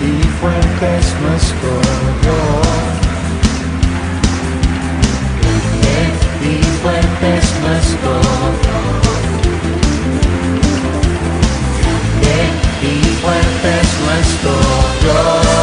y fuerte es nuestro Dios. Grande y fuerte es nuestro Dios. Grande y fuerte es nuestro Dios.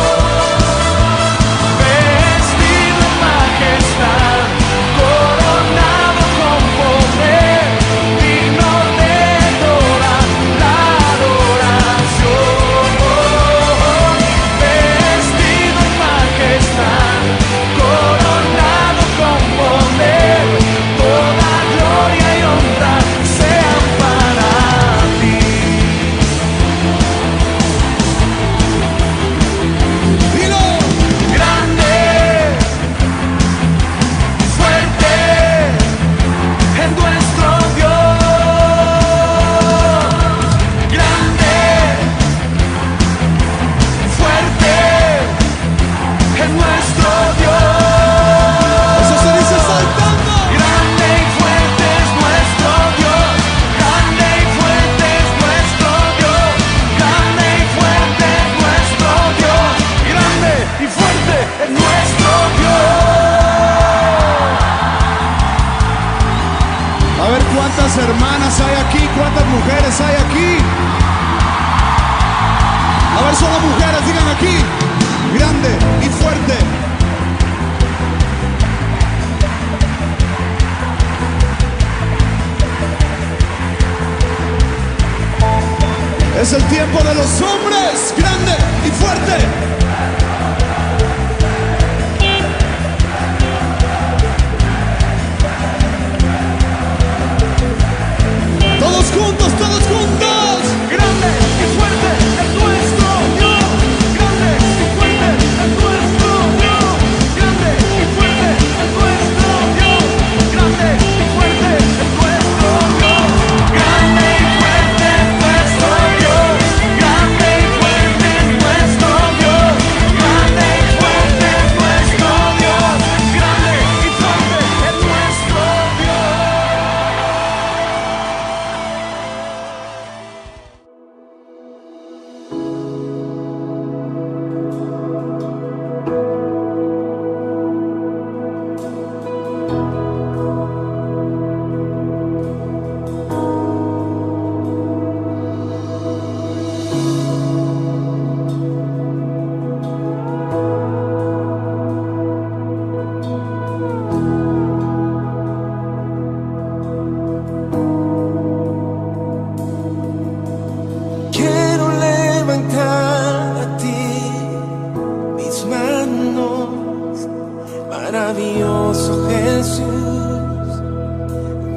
¿Cuántas hermanas hay aquí? ¿Cuántas mujeres hay aquí? A ver, solo mujeres, digan aquí. Grande y fuerte. Es el tiempo de los hombres. Grande y fuerte. Todos juntos, todos juntos. Grande y fuerte es nuestro Dios. Grande y fuerte es nuestro Dios. Grande y fuerte es nuestro Dios. Grande y fuerte es nuestro Dios. Grande y fuerte es nuestro Dios. Grande y fuerte es nuestro Dios. Grande y fuerte es nuestro Dios. Grande y fuerte es nuestro Dios. Quiero levantar a ti mis manos, maravilloso Jesús,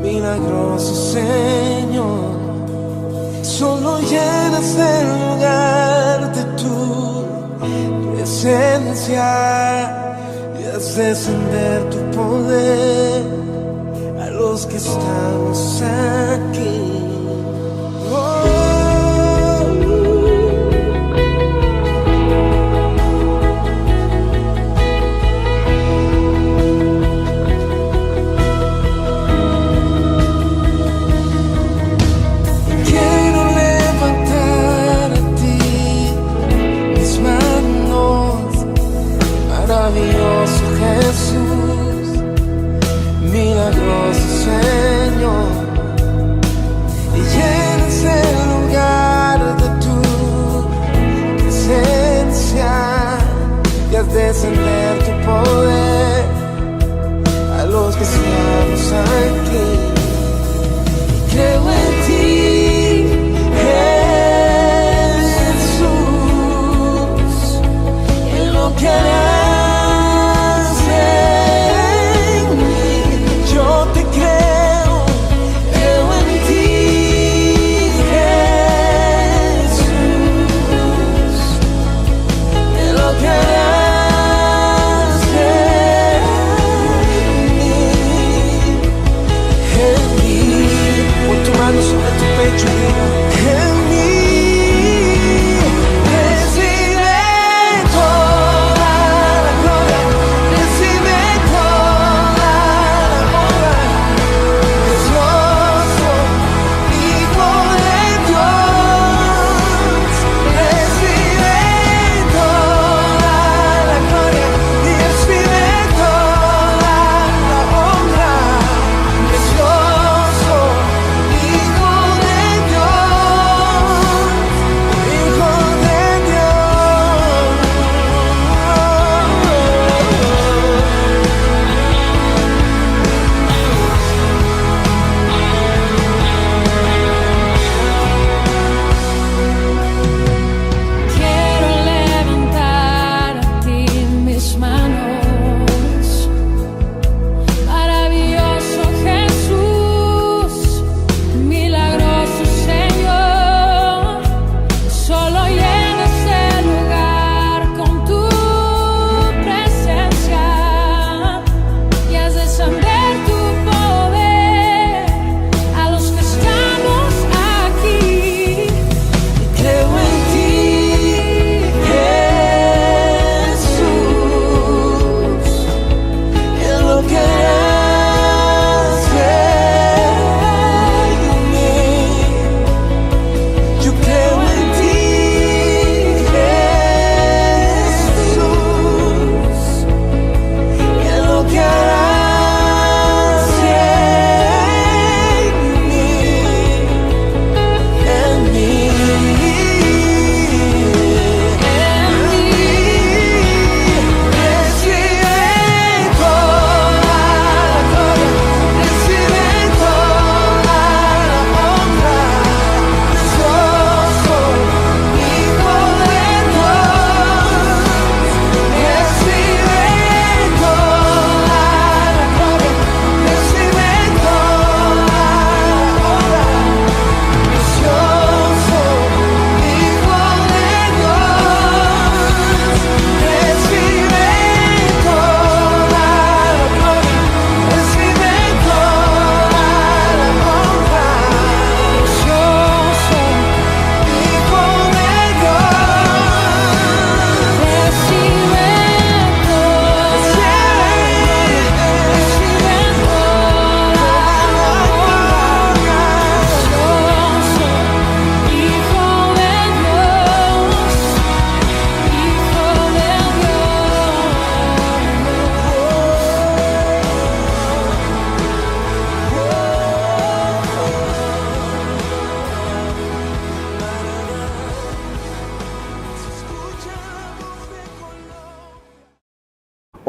milagroso Señor. Solo llenas el lugar de tu presencia y haz descender tu poder a los que estamos aquí. Quiero levantar a ti mis manos, maravilloso Jesús, milagroso Señor, y llenas el lugar de tu presencia y haz descender tu poder a los que estamos aquí. Creo en ti, Jesús, en lo que harás en mí. Yo te creo en ti, Jesús, en lo que harás en mí.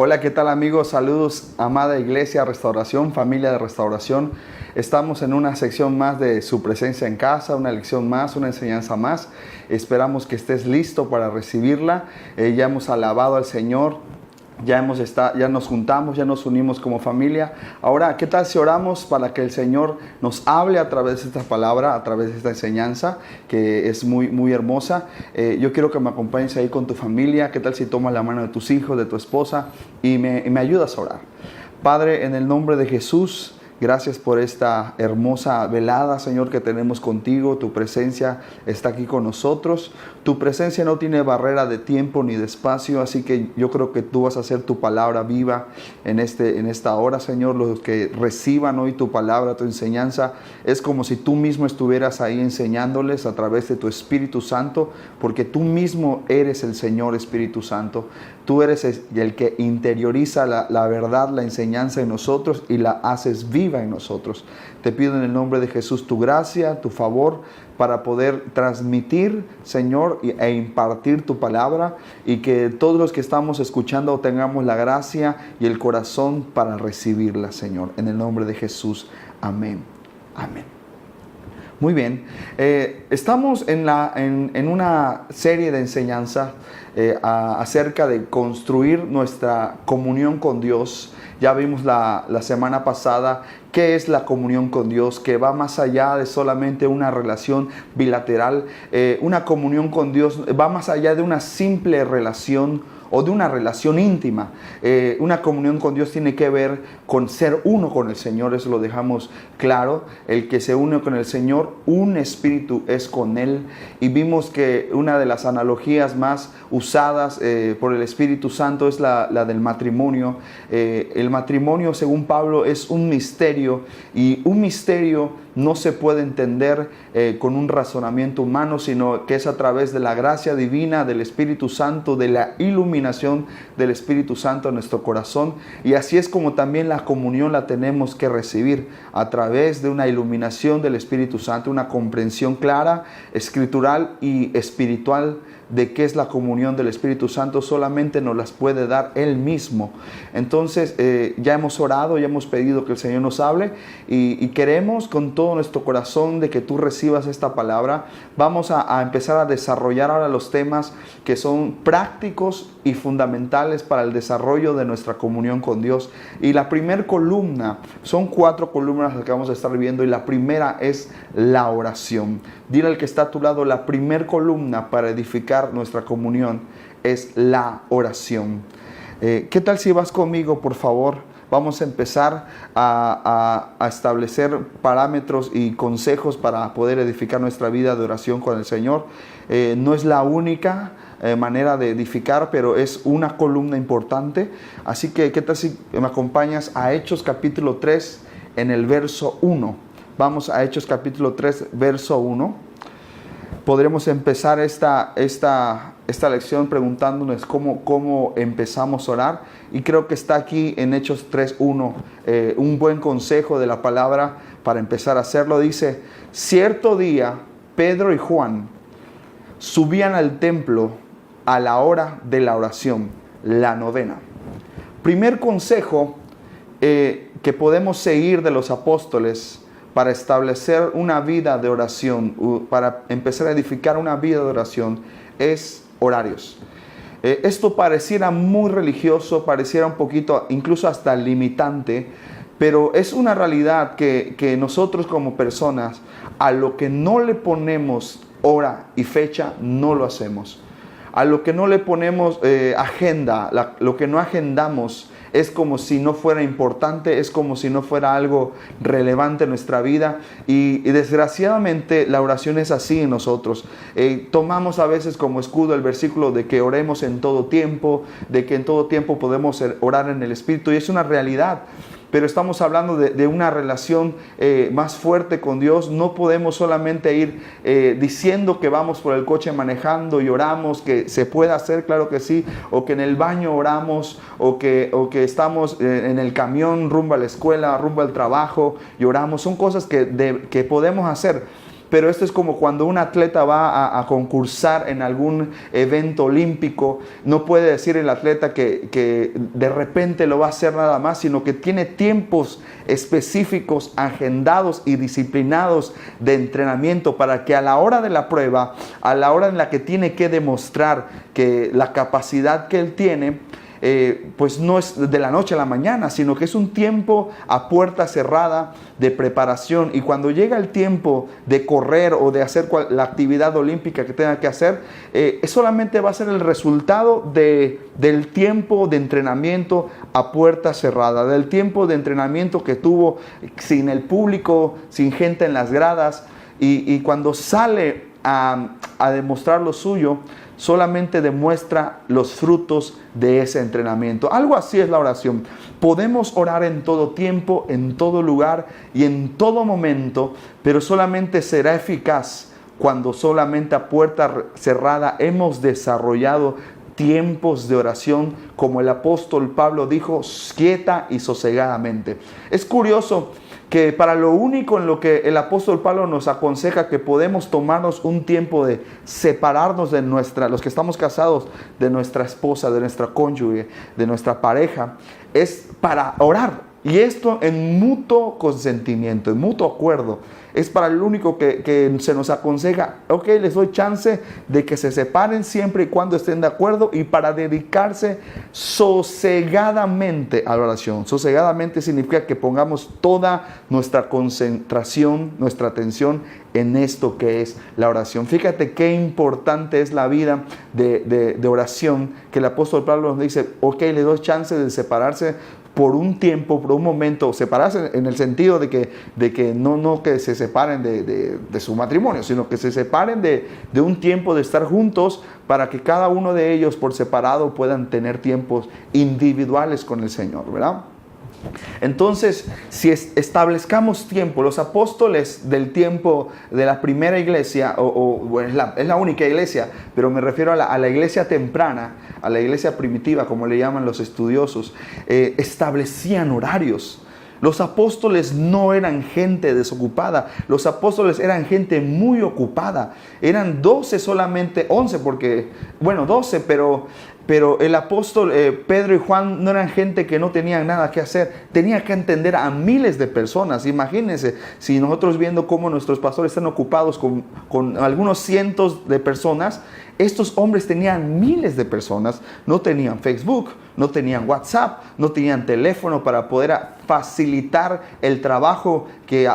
Hola, ¿qué tal amigos? Saludos, amada Iglesia Restauración, familia de Restauración. Estamos en una sección más de su presencia en casa, una lección más, una enseñanza más. Esperamos que estés listo para recibirla. Ya hemos alabado al Señor, ya nos juntamos, ya nos unimos como familia. Ahora, ¿qué tal si oramos para que el Señor nos hable a través de esta palabra, a través de esta enseñanza, que es muy, muy hermosa? Yo quiero que me acompañes ahí con tu familia. ¿Qué tal si tomas la mano de tus hijos, de tu esposa y me ayudas a orar? Padre, en el nombre de Jesús, gracias por esta hermosa velada, Señor, que tenemos contigo. Tu presencia está aquí con nosotros. Tu presencia no tiene barrera de tiempo ni de espacio, así que yo creo que tú vas a hacer tu palabra viva en esta hora, Señor. Los que reciban hoy tu palabra, tu enseñanza, es como si tú mismo estuvieras ahí enseñándoles a través de tu Espíritu Santo, porque tú mismo eres el Señor Espíritu Santo. Tú eres el que interioriza la verdad, la enseñanza en nosotros y la haces viva en nosotros. Te pido en el nombre de Jesús tu gracia, tu favor, para poder transmitir, Señor, e impartir tu palabra, y que todos los que estamos escuchando tengamos la gracia y el corazón para recibirla, Señor. En el nombre de Jesús. Amén. Amén. Muy bien. Estamos en una serie de enseñanza acerca de construir nuestra comunión con Dios. Ya vimos la semana pasada qué es la comunión con Dios, que va más allá de solamente una relación bilateral. Una comunión con Dios va más allá de una simple relación o de una relación íntima. Una comunión con Dios tiene que ver con ser uno con el Señor, eso lo dejamos claro. El que se une con el Señor, un espíritu es con Él. Y vimos que una de las analogías más usadas por el Espíritu Santo es la del matrimonio. El matrimonio, según Pablo, es un misterio, y un misterio no se puede entender con un razonamiento humano, sino que es a través de la gracia divina del Espíritu Santo, de la iluminación del Espíritu Santo en nuestro corazón. Y así es como también la comunión la tenemos que recibir, a través de una iluminación del Espíritu Santo, una comprensión clara, escritural y espiritual de qué es la comunión del Espíritu Santo. Solamente nos las puede dar Él mismo. Entonces ya hemos orado, ya hemos pedido que el Señor nos hable, y queremos con todo nuestro corazón de que tú recibas esta palabra. Vamos a empezar a desarrollar ahora los temas que son prácticos y fundamentales para el desarrollo de nuestra comunión con Dios. Y la primera columna, son 4 columnas las que vamos a estar viendo, y la primera es la oración. Dile al que está a tu lado: la primera columna para edificar nuestra comunión es la oración. ¿Qué tal si vas conmigo, por favor? Vamos a empezar a establecer parámetros y consejos para poder edificar nuestra vida de oración con el Señor. No es la única manera de edificar, pero es una columna importante. Así que, ¿qué tal si me acompañas a Hechos capítulo 3 en el verso 1? Vamos a Hechos capítulo 3, verso 1. Podremos empezar esta lección preguntándonos cómo empezamos a orar. Y creo que está aquí en Hechos 3:1 un buen consejo de la palabra para empezar a hacerlo. Dice: cierto día Pedro y Juan subían al templo a la hora de la oración, la novena. Primer consejo que podemos seguir de los apóstoles para establecer una vida de oración, para empezar a edificar una vida de oración, es horarios. Esto pareciera muy religioso, pareciera un poquito, incluso hasta limitante, pero es una realidad que nosotros como personas, a lo que no le ponemos hora y fecha, no lo hacemos. A lo que no le ponemos agenda, lo que no agendamos, es como si no fuera importante, es como si no fuera algo relevante en nuestra vida. Y desgraciadamente la oración es así en nosotros. Tomamos a veces como escudo el versículo de que oremos en todo tiempo, de que en todo tiempo podemos orar en el Espíritu, y es una realidad. Pero estamos hablando de una relación más fuerte con Dios. No podemos solamente ir diciendo que vamos por el coche manejando y oramos, que se puede hacer, claro que sí, o que en el baño oramos, o que estamos en el camión rumbo a la escuela, rumbo al trabajo y oramos. Son cosas que podemos hacer. pero esto es como cuando un atleta va a concursar en algún evento olímpico. No puede decir el atleta que de repente lo va a hacer nada más, sino que tiene tiempos específicos, agendados y disciplinados de entrenamiento para que a la hora de la prueba, a la hora en la que tiene que demostrar que la capacidad que él tiene, pues no es de la noche a la mañana, sino que es un tiempo a puerta cerrada de preparación. Y cuando llega el tiempo de correr o de hacer la actividad olímpica que tenga que hacer, solamente va a ser el resultado del tiempo de entrenamiento a puerta cerrada, del tiempo de entrenamiento que tuvo sin el público, sin gente en las gradas, y cuando sale a demostrar lo suyo, solamente demuestra los frutos de ese entrenamiento. Algo así es la oración. Podemos orar en todo tiempo, en todo lugar y en todo momento, pero solamente será eficaz cuando solamente a puerta cerrada hemos desarrollado tiempos de oración, como el apóstol Pablo dijo, quieta y sosegadamente. Es curioso que para lo único en lo que el apóstol Pablo nos aconseja que podemos tomarnos un tiempo de separarnos de los que estamos casados, de nuestra esposa, de nuestra cónyuge, de nuestra pareja, es para orar. Y esto en mutuo consentimiento, en mutuo acuerdo. Es para lo único que se nos aconseja. Ok, les doy chance de que se separen siempre y cuando estén de acuerdo, y para dedicarse sosegadamente a la oración. Sosegadamente significa que pongamos toda nuestra concentración, nuestra atención en esto que es la oración. Fíjate qué importante es la vida de oración, que el apóstol Pablo nos dice, ok, les doy chance de separarse por un tiempo, por un momento, separarse en el sentido de que no que se separen de su matrimonio, sino que se separen de un tiempo de estar juntos, para que cada uno de ellos por separado puedan tener tiempos individuales con el Señor, ¿verdad? Entonces, si establezcamos tiempo, los apóstoles del tiempo de la primera iglesia, bueno, es la única iglesia, pero me refiero a la iglesia temprana, a la iglesia primitiva, como le llaman los estudiosos, establecían horarios. Los apóstoles no eran gente desocupada, los apóstoles eran gente muy ocupada. Eran 12 solamente, 11 porque, bueno, 12, pero el apóstol Pedro y Juan no eran gente que no tenían nada que hacer. Tenía que entender a miles de personas. Imagínense, si nosotros viendo cómo nuestros pastores están ocupados con algunos cientos de personas, estos hombres tenían miles de personas. No tenían Facebook, no tenían WhatsApp, no tenían teléfono para poder facilitar el trabajo que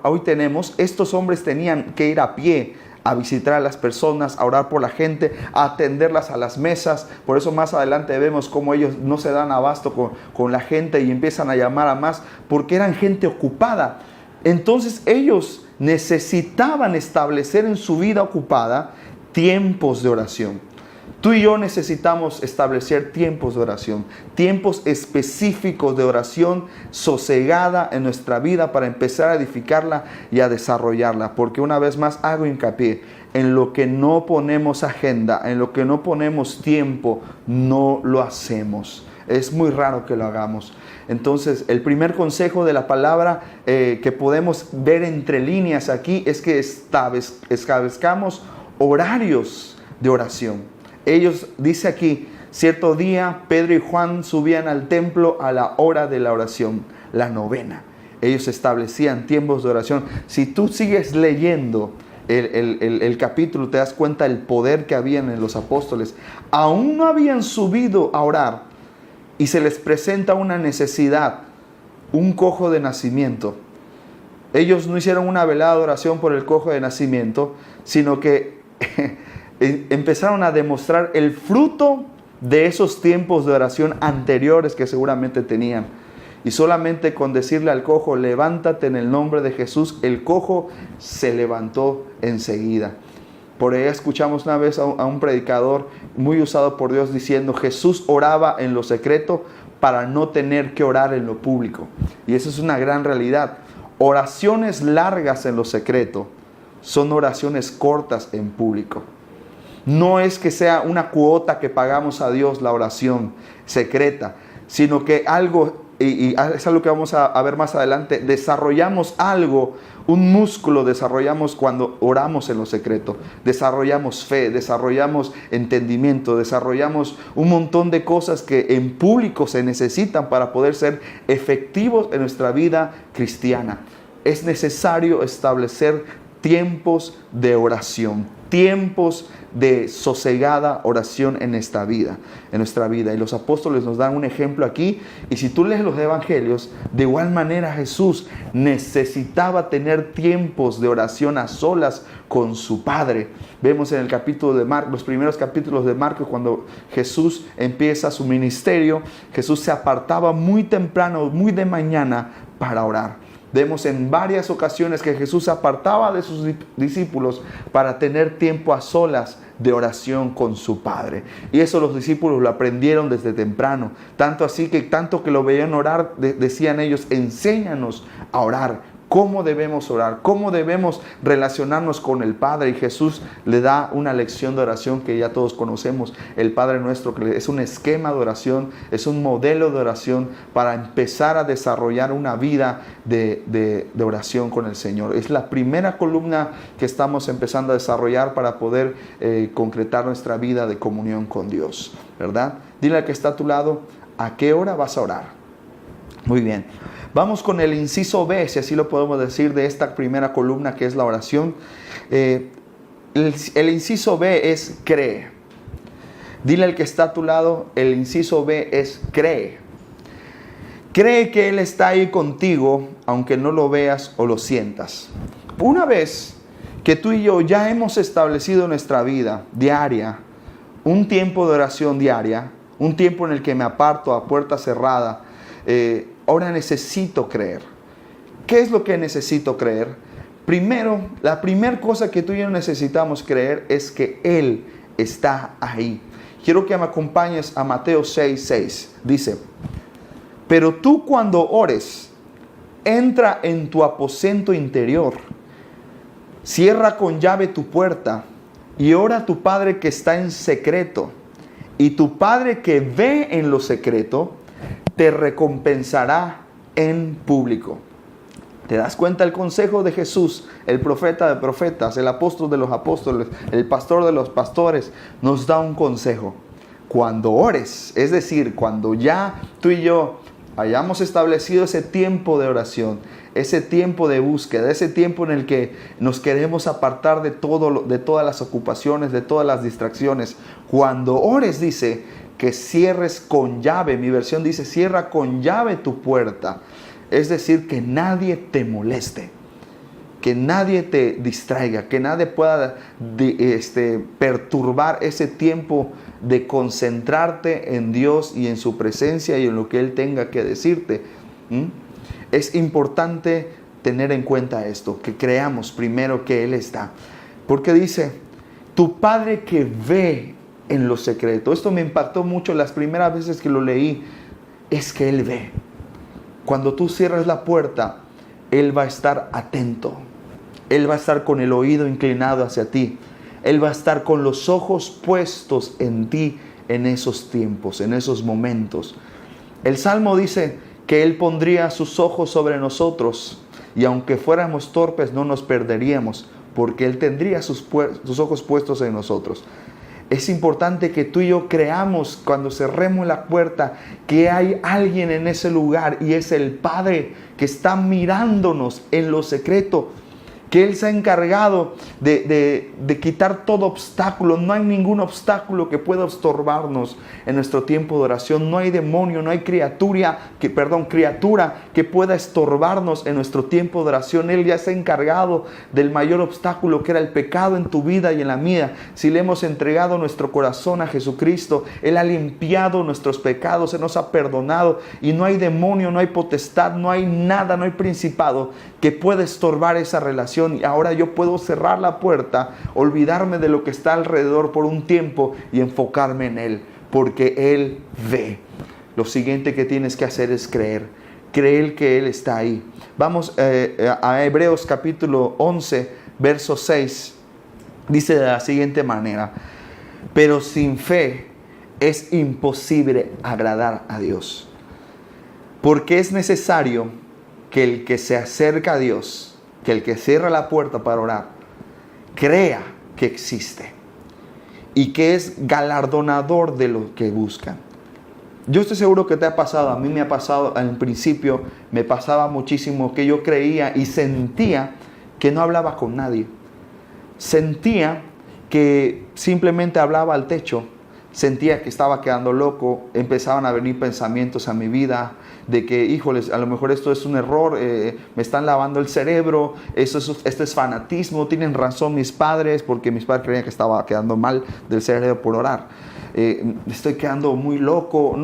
hoy tenemos. Estos hombres tenían que ir a pie a visitar a las personas, a orar por la gente, a atenderlas a las mesas. Por eso más adelante vemos cómo ellos no se dan abasto con la gente y empiezan a llamar a más, porque eran gente ocupada. Entonces ellos necesitaban establecer en su vida ocupada tiempos de oración. Tú y yo necesitamos establecer tiempos de oración, tiempos específicos de oración sosegada en nuestra vida para empezar a edificarla y a desarrollarla. Porque una vez más hago hincapié, en lo que no ponemos agenda, en lo que no ponemos tiempo, no lo hacemos. Es muy raro que lo hagamos. Entonces, el primer consejo de la palabra que podemos ver entre líneas aquí es que establezcamos horarios de oración. Ellos, dice aquí, cierto día Pedro y Juan subían al templo a la hora de la oración, la novena. Ellos establecían tiempos de oración. Si tú sigues leyendo el capítulo, te das cuenta del poder que había en los apóstoles. Aún no habían subido a orar y se les presenta una necesidad, un cojo de nacimiento. Ellos no hicieron una velada de oración por el cojo de nacimiento, sino que empezaron a demostrar el fruto de esos tiempos de oración anteriores que seguramente tenían. Y solamente con decirle al cojo, levántate en el nombre de Jesús, el cojo se levantó enseguida. Por ahí escuchamos una vez a un predicador muy usado por Dios diciendo, Jesús oraba en lo secreto para no tener que orar en lo público. Y eso es una gran realidad. Oraciones largas en lo secreto son oraciones cortas en público. No es que sea una cuota que pagamos a Dios la oración secreta, sino que algo y es algo que vamos a ver más adelante, desarrollamos algo, un músculo desarrollamos cuando oramos en lo secreto. Desarrollamos fe, desarrollamos entendimiento, desarrollamos un montón de cosas que en público se necesitan para poder ser efectivos en nuestra vida cristiana. Es necesario establecer tiempos de oración, tiempos de sosegada oración en nuestra vida. Y los apóstoles nos dan un ejemplo aquí. Y si tú lees los evangelios, de igual manera Jesús necesitaba tener tiempos de oración a solas con su Padre. Vemos en el capítulo de Marcos, los primeros capítulos de Marcos, cuando Jesús empieza su ministerio, Jesús se apartaba muy temprano, muy de mañana para orar. Vemos en varias ocasiones que Jesús se apartaba de sus discípulos para tener tiempo a solas de oración con su Padre. Y eso los discípulos lo aprendieron desde temprano. Tanto que lo veían orar, decían ellos, enséñanos a orar. ¿Cómo debemos orar? ¿Cómo debemos relacionarnos con el Padre? Y Jesús le da una lección de oración que ya todos conocemos. El Padre Nuestro, que es un esquema de oración, es un modelo de oración para empezar a desarrollar una vida de oración con el Señor. Es la primera columna que estamos empezando a desarrollar para poder concretar nuestra vida de comunión con Dios, ¿verdad? Dile al que está a tu lado, ¿a qué hora vas a orar? Muy bien. Vamos con el inciso B, si así lo podemos decir, de esta primera columna que es la oración. El inciso B es cree. Dile al que está a tu lado, el inciso B es cree. Cree que Él está ahí contigo, aunque no lo veas o lo sientas. Una vez que tú y yo ya hemos establecido en nuestra vida diaria un tiempo de oración diaria, un tiempo en el que me aparto a puerta cerrada, ahora necesito creer. ¿Qué es lo que necesito creer? Primero, la primera cosa que tú y yo necesitamos creer es que Él está ahí. Quiero que me acompañes a Mateo 6:6. Dice, pero tú cuando ores, entra en tu aposento interior, cierra con llave tu puerta y ora a tu Padre que está en secreto. Y tu Padre que ve en lo secreto, te recompensará en público. ¿Te das cuenta el consejo de Jesús? El profeta de profetas, el apóstol de los apóstoles, el pastor de los pastores, nos da un consejo. Cuando ores, es decir, cuando ya tú y yo hayamos establecido ese tiempo de oración, ese tiempo de búsqueda, ese tiempo en el que nos queremos apartar de todas las ocupaciones, de todas las distracciones. Cuando ores, dice que cierres con llave. Mi versión dice, cierra con llave tu puerta. Es decir, que nadie te moleste, que nadie te distraiga, que nadie pueda perturbar ese tiempo de concentrarte en Dios y en su presencia y en lo que Él tenga que decirte. Es importante tener en cuenta esto, que creamos primero que Él está. Porque dice, tu Padre que ve en lo secreto. Esto me impactó mucho las primeras veces que lo leí. Es que Él ve. Cuando tú cierras la puerta, Él va a estar atento. Él va a estar con el oído inclinado hacia ti. Él va a estar con los ojos puestos en ti en esos tiempos, en esos momentos. El Salmo dice que Él pondría sus ojos sobre nosotros y aunque fuéramos torpes no nos perderíamos porque Él tendría sus ojos puestos en nosotros. Es importante que tú y yo creamos cuando cerremos la puerta que hay alguien en ese lugar y es el Padre que está mirándonos en lo secreto, que Él se ha encargado de quitar todo obstáculo. No hay ningún obstáculo que pueda estorbarnos en nuestro tiempo de oración. No hay demonio, no hay criatura que pueda estorbarnos en nuestro tiempo de oración. Él ya se ha encargado del mayor obstáculo que era el pecado en tu vida y en la mía. Si le hemos entregado nuestro corazón a Jesucristo, Él ha limpiado nuestros pecados, se nos ha perdonado y no hay demonio, no hay potestad, no hay nada, no hay principado que pueda estorbar esa relación. Y ahora yo puedo cerrar la puerta, olvidarme de lo que está alrededor por un tiempo y enfocarme en Él, porque Él ve. Lo siguiente que tienes que hacer es creer que Él está ahí. Vamos a Hebreos capítulo 11, verso 6. Dice de la siguiente manera, pero sin fe es imposible agradar a Dios. Porque es necesario que el que se acerca a Dios, que el que cierra la puerta para orar, crea que existe y que es galardonador de lo que busca. Yo estoy seguro que te ha pasado, a mí me ha pasado, al principio me pasaba muchísimo que yo creía y sentía que no hablaba con nadie. Sentía que simplemente hablaba al techo, sentía que estaba quedando loco, empezaban a venir pensamientos a mi vida de que, híjoles, a lo mejor esto es un error, me están lavando el cerebro, esto es fanatismo, tienen razón mis padres, porque mis padres creían que estaba quedando mal del cerebro por orar. Estoy quedando muy loco,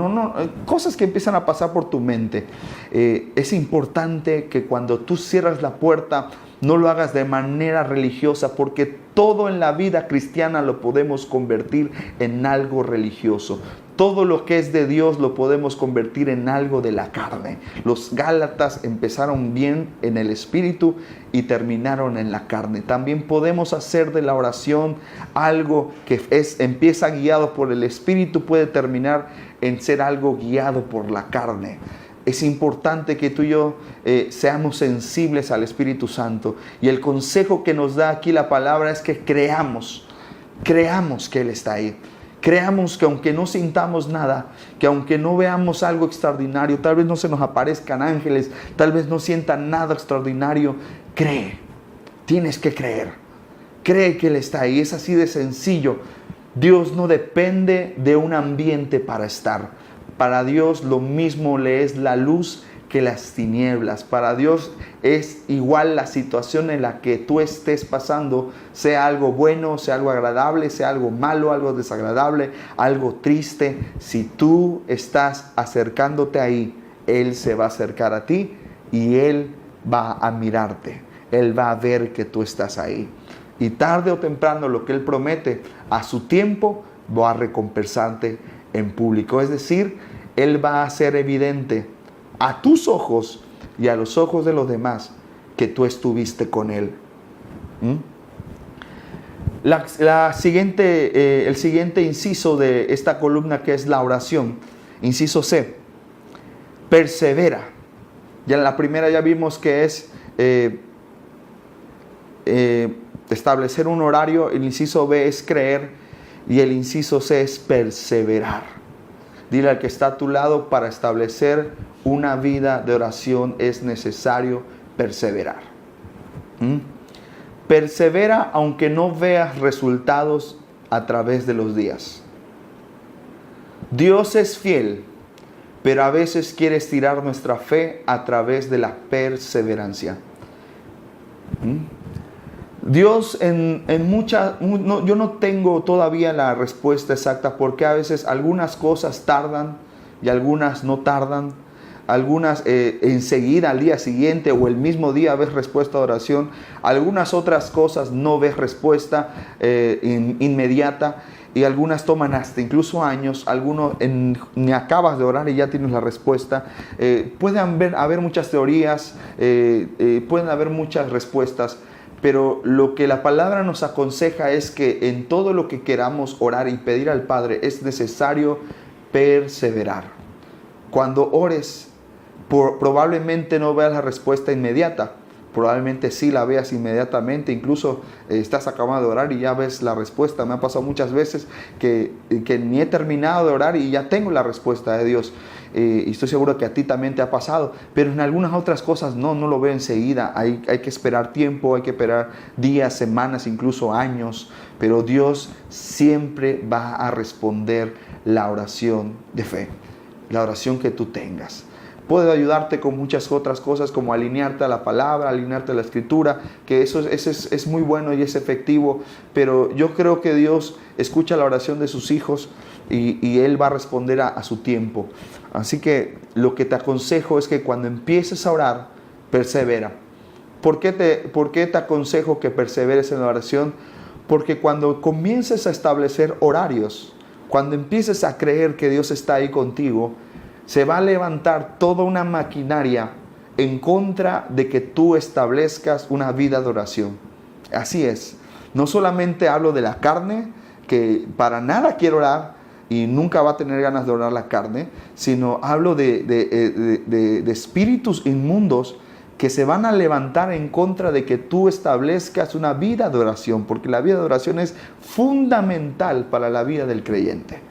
cosas que empiezan a pasar por tu mente. Es importante que cuando tú cierras la puerta, no lo hagas de manera religiosa, porque todo en la vida cristiana lo podemos convertir en algo religioso. Todo lo que es de Dios lo podemos convertir en algo de la carne. Los Gálatas empezaron bien en el espíritu y terminaron en la carne. También podemos hacer de la oración algo que empieza guiado por el espíritu, puede terminar en ser algo guiado por la carne. Es importante que tú y yo seamos sensibles al Espíritu Santo. Y el consejo que nos da aquí la palabra es que creamos que Él está ahí. Creamos que aunque no sintamos nada, que aunque no veamos algo extraordinario, tal vez no se nos aparezcan ángeles, tal vez no sientan nada extraordinario, cree. Tienes que creer. Cree que Él está ahí. Es así de sencillo. Dios no depende de un ambiente para estar. Para Dios lo mismo le es la luz que las tinieblas. Para Dios es igual la situación en la que tú estés pasando, sea algo bueno, sea algo agradable, sea algo malo, algo desagradable, algo triste. Si tú estás acercándote ahí, Él se va a acercar a ti y Él va a mirarte. Él va a ver que tú estás ahí. Y tarde o temprano lo que Él promete, a su tiempo va a recompensarte en público. Es decir, Él va a hacer evidente a tus ojos y a los ojos de los demás que tú estuviste con Él. El siguiente inciso de esta columna, que es la oración, inciso C, persevera. Ya en la primera ya vimos que es establecer un horario. El inciso B es creer y el inciso C es perseverar. Dile al que está a tu lado, para establecer una vida de oración es necesario perseverar. Persevera aunque no veas resultados a través de los días. Dios es fiel, pero a veces quiere estirar nuestra fe a través de la perseverancia. Dios yo no tengo todavía la respuesta exacta, porque a veces algunas cosas tardan y algunas no tardan. Algunas enseguida, al día siguiente o el mismo día ves respuesta de oración. Algunas otras cosas no ves respuesta inmediata, y algunas toman hasta incluso años. Algunos ni acabas de orar y ya tienes la respuesta. Pueden haber muchas teorías, pueden haber muchas respuestas, pero lo que la palabra nos aconseja es que en todo lo que queramos orar y pedir al Padre es necesario perseverar. Cuando ores, probablemente no veas la respuesta inmediata, probablemente sí la veas inmediatamente, incluso estás acabando de orar y ya ves la respuesta. Me ha pasado muchas veces que ni he terminado de orar y ya tengo la respuesta de Dios, y estoy seguro que a ti también te ha pasado, pero en algunas otras cosas no lo veo enseguida. Hay que esperar tiempo, hay que esperar días, semanas, incluso años, pero Dios siempre va a responder la oración de fe, la oración que tú tengas. Puede ayudarte con muchas otras cosas, como alinearte a la palabra, alinearte a la escritura, que eso es muy bueno y es efectivo, pero yo creo que Dios escucha la oración de sus hijos y Él va a responder a su tiempo. Así que lo que te aconsejo es que cuando empieces a orar, persevera. ¿Por qué te aconsejo que perseveres en la oración? Porque cuando comiences a establecer horarios, cuando empieces a creer que Dios está ahí contigo, se va a levantar toda una maquinaria en contra de que tú establezcas una vida de oración. Así es. No solamente hablo de la carne, que para nada quiero orar, y nunca va a tener ganas de orar la carne, sino hablo de espíritus inmundos que se van a levantar en contra de que tú establezcas una vida de oración, porque la vida de oración es fundamental para la vida del creyente.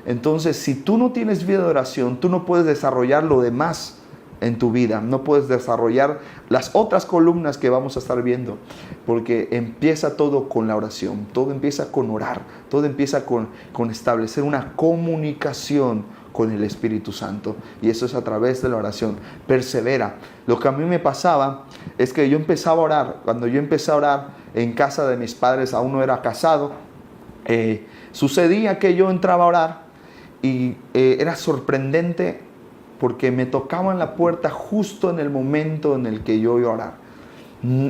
Entonces, si tú no tienes vida de oración, tú no puedes desarrollar lo demás en tu vida, no puedes desarrollar las otras columnas que vamos a estar viendo, porque empieza todo con la oración, todo empieza con orar, todo empieza con establecer una comunicación con el Espíritu Santo, y eso es a través de la oración. Persevera. Lo que a mí me pasaba es que yo empezaba a orar. Cuando yo empecé a orar en casa de mis padres, aún no era casado, sucedía que yo entraba a orar y era sorprendente porque me tocaban la puerta justo en el momento en el que yo iba a orar.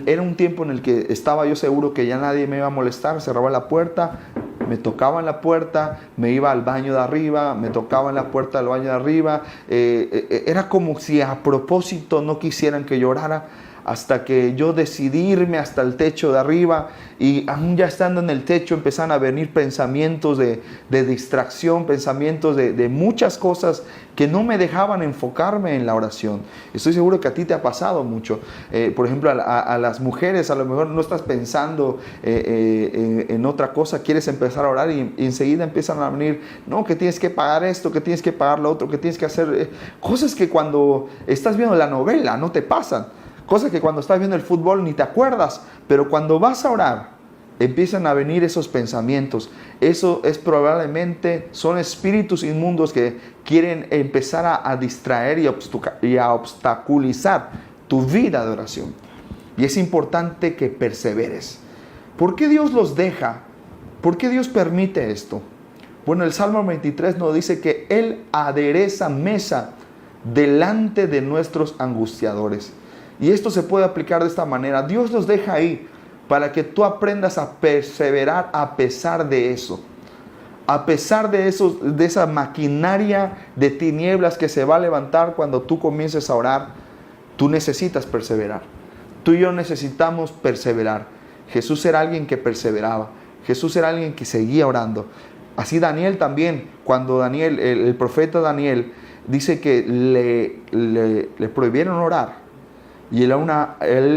Era un tiempo en el que estaba yo seguro que ya nadie me iba a molestar, cerraba la puerta, me tocaban la puerta, me iba al baño de arriba, me tocaban la puerta del baño de arriba. Era como si a propósito no quisieran que yo orara, hasta que yo decidí irme hasta el techo de arriba, y aún ya estando en el techo empezaron a venir pensamientos de distracción, pensamientos de muchas cosas que no me dejaban enfocarme en la oración. Estoy seguro que a ti te ha pasado mucho. Por ejemplo, a las mujeres a lo mejor no estás pensando en otra cosa, quieres empezar a orar y enseguida empiezan a venir, no, que tienes que pagar esto, que tienes que pagar lo otro, que tienes que hacer cosas que cuando estás viendo la novela no te pasan. Cosas que cuando estás viendo el fútbol ni te acuerdas, pero cuando vas a orar, empiezan a venir esos pensamientos. Eso es probablemente, son espíritus inmundos que quieren empezar a distraer y a obstaculizar tu vida de oración. Y es importante que perseveres. ¿Por qué Dios los deja? ¿Por qué Dios permite esto? Bueno, el Salmo 23 nos dice que Él adereza mesa delante de nuestros angustiadores. Y esto se puede aplicar de esta manera. Dios los deja ahí para que tú aprendas a perseverar a pesar de eso. A pesar de esa maquinaria de tinieblas que se va a levantar cuando tú comiences a orar, tú necesitas perseverar. Tú y yo necesitamos perseverar. Jesús era alguien que perseveraba. Jesús era alguien que seguía orando. Así Daniel también, cuando Daniel, el profeta Daniel, dice que le prohibieron orar. Y él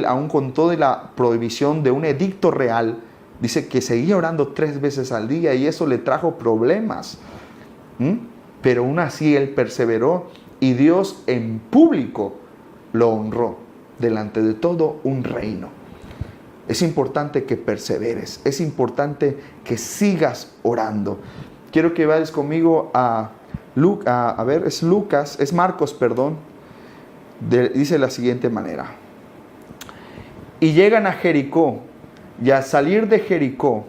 aún con toda la prohibición de un edicto real, dice que seguía orando 3 veces al día, y eso le trajo problemas. Pero aún así él perseveró, y Dios en público lo honró delante de todo un reino. Es importante que perseveres, es importante que sigas orando. Quiero que vayas conmigo a Marcos, dice de la siguiente manera. Y llegan a Jericó, y al salir de Jericó,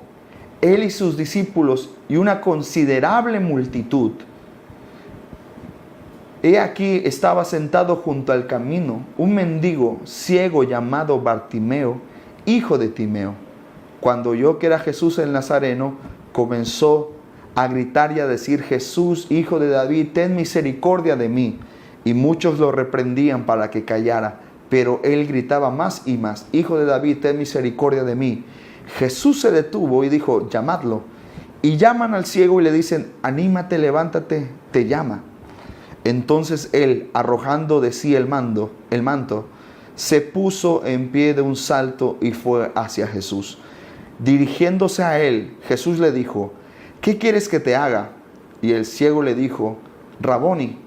él y sus discípulos y una considerable multitud. He aquí estaba sentado junto al camino un mendigo ciego llamado Bartimeo, hijo de Timeo. Cuando oyó que era Jesús el Nazareno, comenzó a gritar y a decir: Jesús, hijo de David, ten misericordia de mí. Y muchos lo reprendían para que callara, pero él gritaba más y más: Hijo de David, ten misericordia de mí. Jesús se detuvo y dijo: llamadlo. Y llaman al ciego y le dicen: anímate, levántate, te llama. Entonces él, arrojando de sí el manto, se puso en pie de un salto y fue hacia Jesús. Dirigiéndose a él, Jesús le dijo: ¿qué quieres que te haga? Y el ciego le dijo: Raboni,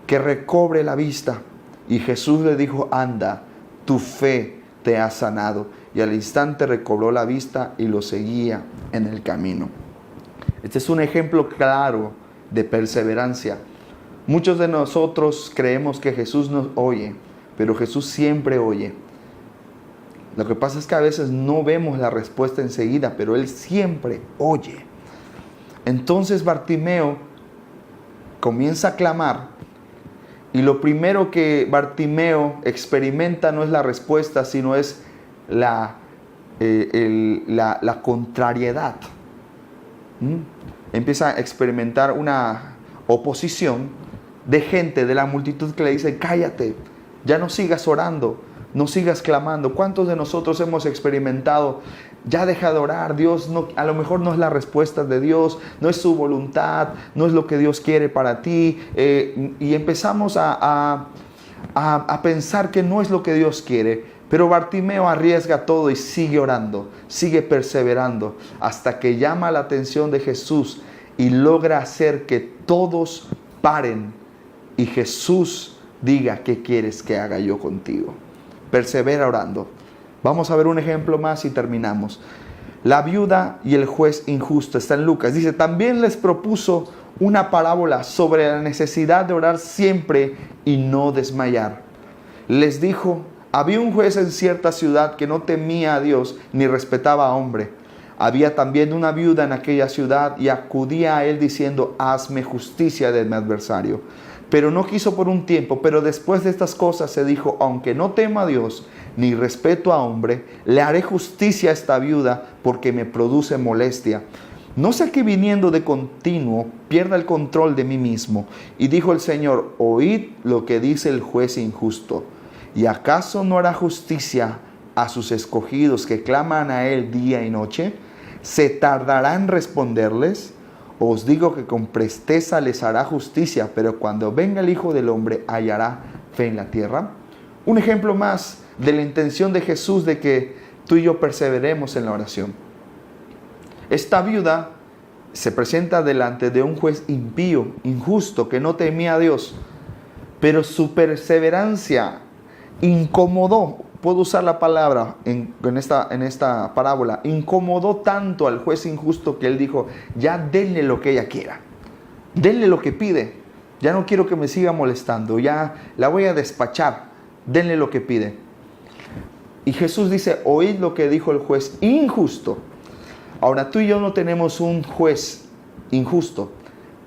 que recobre la vista. Y Jesús le dijo: anda, tu fe te ha sanado. Y al instante recobró la vista y lo seguía en el camino. Este es un ejemplo claro de perseverancia. Muchos de nosotros creemos que Jesús nos oye, pero Jesús siempre oye. Lo que pasa es que a veces no vemos la respuesta enseguida, pero Él siempre oye. Entonces Bartimeo comienza a clamar, y lo primero que Bartimeo experimenta no es la respuesta, sino es la contrariedad. Empieza a experimentar una oposición de gente, de la multitud, que le dice: cállate, ya no sigas orando, no sigas clamando. ¿Cuántos de nosotros hemos experimentado, ya deja de orar, Dios no, a lo mejor no es la respuesta de Dios, no es su voluntad, no es lo que Dios quiere para ti, y empezamos a pensar que no es lo que Dios quiere? Pero Bartimeo arriesga todo y sigue orando, sigue perseverando, hasta que llama la atención de Jesús y logra hacer que todos paren y Jesús diga: ¿qué quieres que haga yo contigo? Persevera orando. Vamos a ver un ejemplo más y terminamos. La viuda y el juez injusto. Está en Lucas. Dice: también les propuso una parábola sobre la necesidad de orar siempre y no desmayar. Les dijo: había un juez en cierta ciudad que no temía a Dios ni respetaba a hombre. Había también una viuda en aquella ciudad y acudía a él diciendo: hazme justicia de mi adversario. Pero no quiso por un tiempo. Pero después de estas cosas se dijo: aunque no temo a Dios ni respeto a hombre, le haré justicia a esta viuda porque me produce molestia. No sea que viniendo de continuo pierda el control de mí mismo. Y dijo el Señor: oíd lo que dice el juez injusto. ¿Y acaso no hará justicia a sus escogidos que claman a él día y noche? ¿Se tardará en responderles? Os digo que con presteza les hará justicia, pero cuando venga el Hijo del Hombre, ¿hallará fe en la tierra? Un ejemplo más de la intención de Jesús de que tú y yo perseveremos en la oración. Esta viuda se presenta delante de un juez impío, injusto, que no temía a Dios, pero su perseverancia incomodó, puedo usar la palabra en esta parábola, incomodó tanto al juez injusto que él dijo: ya denle lo que ella quiera, denle lo que pide, ya no quiero que me siga molestando, ya la voy a despachar, denle lo que pide. Y Jesús dice: oíd lo que dijo el juez injusto. Ahora, tú y yo no tenemos un juez injusto,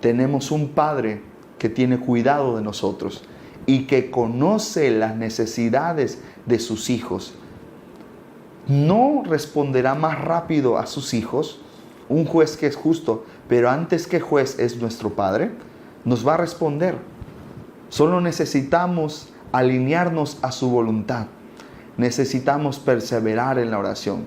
tenemos un Padre que tiene cuidado de nosotros y que conoce las necesidades de sus hijos. ¿No responderá más rápido a sus hijos un juez que es justo, pero antes que juez es nuestro Padre? Nos va a responder. Solo necesitamos alinearnos a su voluntad. Necesitamos perseverar en la oración.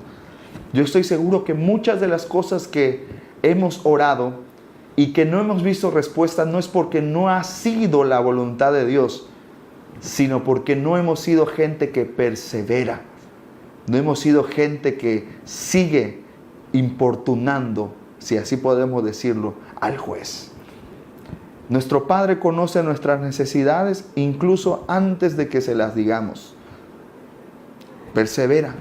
Yo estoy seguro que muchas de las cosas que hemos orado y que no hemos visto respuesta no es porque no ha sido la voluntad de Dios, sino porque no hemos sido gente que persevera. No hemos sido gente que sigue importunando, si así podemos decirlo, al juez. Nuestro Padre conoce nuestras necesidades incluso antes de que se las digamos. Persevera,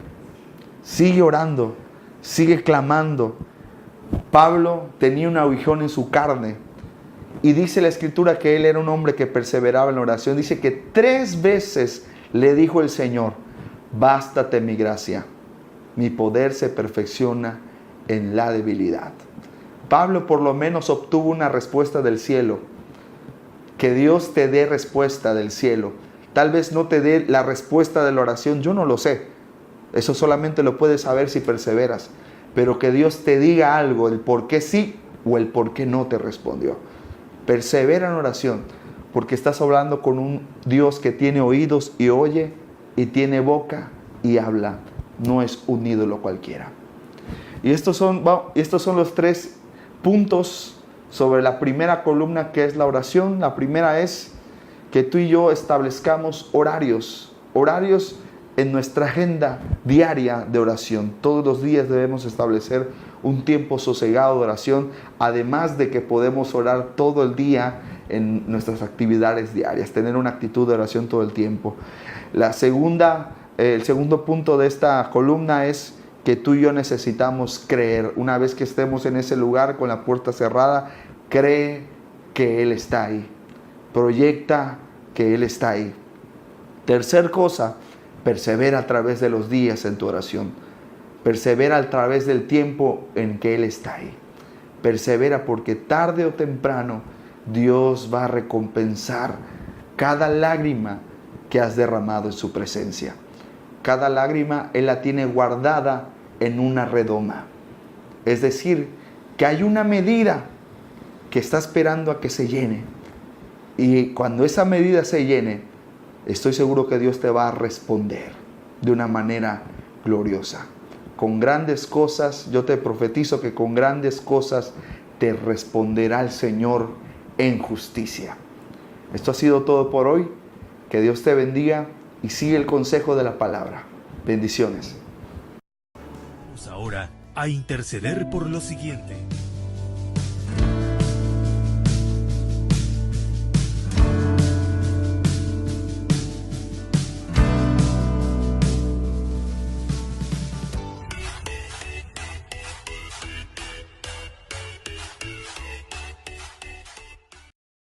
sigue orando, sigue clamando. Pablo tenía un aguijón en su carne y dice la Escritura que él era un hombre que perseveraba en la oración. Dice que 3 veces le dijo el Señor: bástate mi gracia, mi poder se perfecciona en la debilidad. Pablo por lo menos obtuvo una respuesta del cielo. Que Dios te dé respuesta del cielo. Tal vez no te dé la respuesta de la oración, yo no lo sé. Eso solamente lo puedes saber si perseveras. Pero que Dios te diga algo, el por qué sí o el por qué no te respondió. Persevera en oración, porque estás hablando con un Dios que tiene oídos y oye, y tiene boca y habla. No es un ídolo cualquiera. Y estos son los 3 puntos sobre la primera columna, que es la oración. La primera es que tú y yo establezcamos horarios en nuestra agenda diaria de oración. Todos los días debemos establecer un tiempo sosegado de oración, además de que podemos orar todo el día en nuestras actividades diarias, tener una actitud de oración todo el tiempo. El segundo punto de esta columna es que tú y yo necesitamos creer. Una vez que estemos en ese lugar con la puerta cerrada, cree que Él está ahí. Proyecta que Él está ahí. Tercer cosa, persevera a través de los días en tu oración. Persevera a través del tiempo en que Él está ahí. Persevera, porque tarde o temprano Dios va a recompensar cada lágrima que has derramado en su presencia. Cada lágrima Él la tiene guardada en una redoma. Es decir, que hay una medida que está esperando a que se llene. Y cuando esa medida se llene, estoy seguro que Dios te va a responder. de una manera gloriosa. Con grandes cosas, yo te profetizo que con grandes cosas te responderá el Señor en justicia. Esto ha sido todo por hoy. Que Dios te bendiga y sigue el consejo de la palabra. Bendiciones. Vamos ahora a interceder por lo siguiente.